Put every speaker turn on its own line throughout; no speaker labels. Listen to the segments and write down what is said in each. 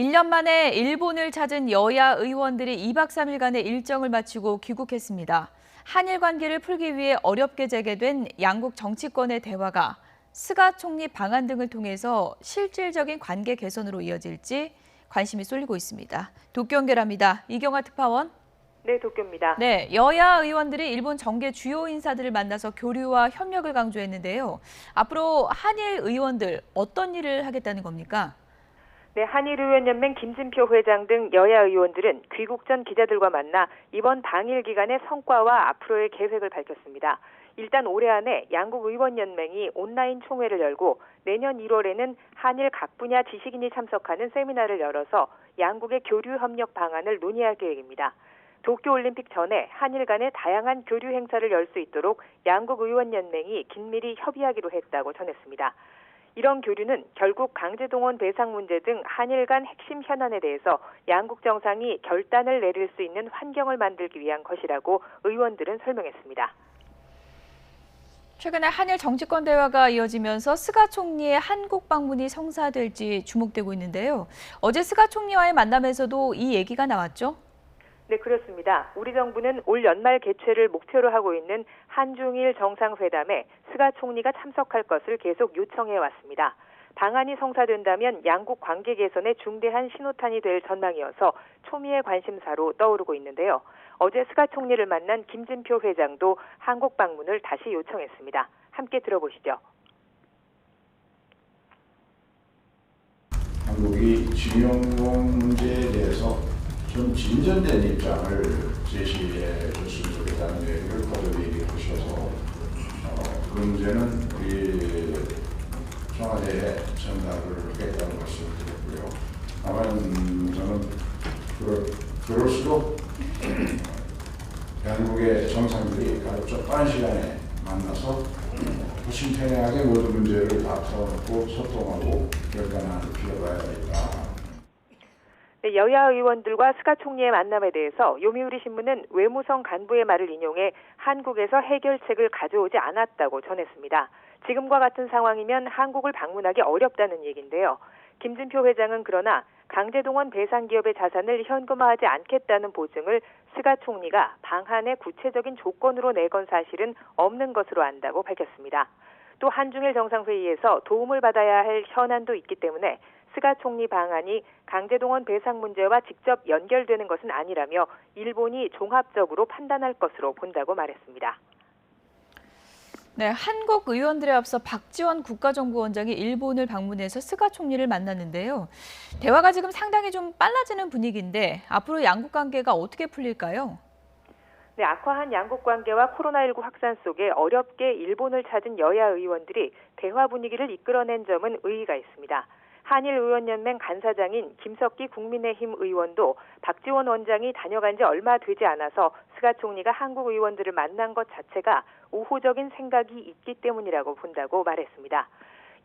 1년 만에 일본을 찾은 여야 의원들이 2박 3일간의 일정을 마치고 귀국했습니다. 한일 관계를 풀기 위해 어렵게 재개된 양국 정치권의 대화가 스가 총리 방한 등을 통해서 실질적인 관계 개선으로 이어질지 관심이 쏠리고 있습니다. 도쿄 연결합니다. 이경아 특파원.
네, 도쿄입니다.
네, 여야 의원들이 일본 정계 주요 인사들을 만나서 교류와 협력을 강조했는데요. 앞으로 한일 의원들 어떤 일을 하겠다는 겁니까?
네, 한일의원연맹 김진표 회장 등 여야 의원들은 귀국 전 기자들과 만나 이번 방일 기간의 성과와 앞으로의 계획을 밝혔습니다. 일단 올해 안에 양국 의원연맹이 온라인 총회를 열고 내년 1월에는 한일 각 분야 지식인이 참석하는 세미나를 열어서 양국의 교류 협력 방안을 논의할 계획입니다. 도쿄올림픽 전에 한일 간의 다양한 교류 행사를 열 수 있도록 양국 의원연맹이 긴밀히 협의하기로 했다고 전했습니다. 이런 교류는 결국 강제동원 배상 문제 등 한일 간 핵심 현안에 대해서 양국 정상이 결단을 내릴 수 있는 환경을 만들기 위한 것이라고 의원들은 설명했습니다.
최근에 한일 정치권 대화가 이어지면서 스가 총리의 한국 방문이 성사될지 주목되고 있는데요. 어제 스가 총리와의 만남에서도 이 얘기가 나왔죠?
네, 그렇습니다. 우리 정부는 올 연말 개최를 목표로 하고 있는 한중일 정상회담에 스가 총리가 참석할 것을 계속 요청해 왔습니다. 방안이 성사된다면 양국 관계 개선에 중대한 신호탄이 될 전망이어서 초미의 관심사로 떠오르고 있는데요. 어제 스가 총리를 만난 김진표 회장도 한국 방문을 다시 요청했습니다. 함께 들어보시죠.
한국이 징용 문제에 대해서 좀 진전된 입장을 제시해 줬으면 좋겠다는 얘기를 거듭이 하셔서 그 문제는 우리 청와대에 전달을 하겠다는 말씀을 드렸고요. 다만 저는 그럴수록 양국의 정상들이 가장 적당한 시간에 만나서 훨씬 편하게 모든 문제를 다 털어놓고 소통하고 결단할 필요가 있다.
네, 여야 의원들과 스가 총리의 만남에 대해서 요미우리 신문은 외무성 간부의 말을 인용해 한국에서 해결책을 가져오지 않았다고 전했습니다. 지금과 같은 상황이면 한국을 방문하기 어렵다는 얘기인데요. 김진표 회장은 그러나 강제동원 배상 기업의 자산을 현금화하지 않겠다는 보증을 스가 총리가 방한의 구체적인 조건으로 내건 사실은 없는 것으로 안다고 밝혔습니다. 또 한중일 정상회의에서 도움을 받아야 할 현안도 있기 때문에 스가 총리 방안이 강제동원 배상 문제와 직접 연결되는 것은 아니라며 일본이 종합적으로 판단할 것으로 본다고 말했습니다.
네, 한국 의원들에 앞서 박지원 국가정보원장이 일본을 방문해서 스가 총리를 만났는데요. 대화가 지금 상당히 좀 빨라지는 분위기인데 앞으로 양국 관계가 어떻게 풀릴까요?
네, 악화한 양국 관계와 코로나19 확산 속에 어렵게 일본을 찾은 여야 의원들이 대화 분위기를 이끌어낸 점은 의의가 있습니다. 한일의원연맹 간사장인 김석기 국민의힘 의원도 박지원 원장이 다녀간 지 얼마 되지 않아서 스가 총리가 한국 의원들을 만난 것 자체가 우호적인 생각이 있기 때문이라고 본다고 말했습니다.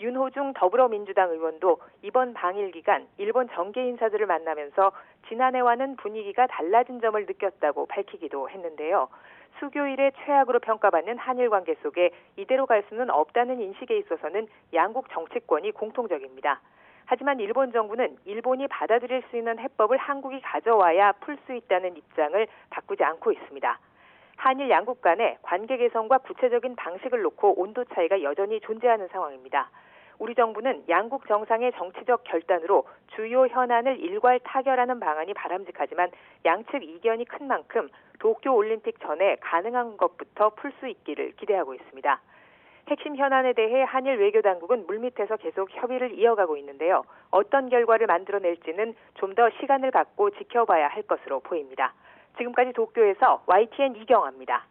윤호중 더불어민주당 의원도 이번 방일 기간 일본 정계 인사들을 만나면서 지난해와는 분위기가 달라진 점을 느꼈다고 밝히기도 했는데요. 수교일의 최악으로 평가받는 한일 관계 속에 이대로 갈 수는 없다는 인식에 있어서는 양국 정치권이 공통적입니다. 하지만 일본 정부는 일본이 받아들일 수 있는 해법을 한국이 가져와야 풀 수 있다는 입장을 바꾸지 않고 있습니다. 한일 양국 간의 관계 개선과 구체적인 방식을 놓고 온도 차이가 여전히 존재하는 상황입니다. 우리 정부는 양국 정상의 정치적 결단으로 주요 현안을 일괄 타결하는 방안이 바람직하지만 양측 이견이 큰 만큼 도쿄올림픽 전에 가능한 것부터 풀 수 있기를 기대하고 있습니다. 핵심 현안에 대해 한일 외교당국은 물밑에서 계속 협의를 이어가고 있는데요. 어떤 결과를 만들어낼지는 좀 더 시간을 갖고 지켜봐야 할 것으로 보입니다. 지금까지 도쿄에서 YTN 이경아입니다.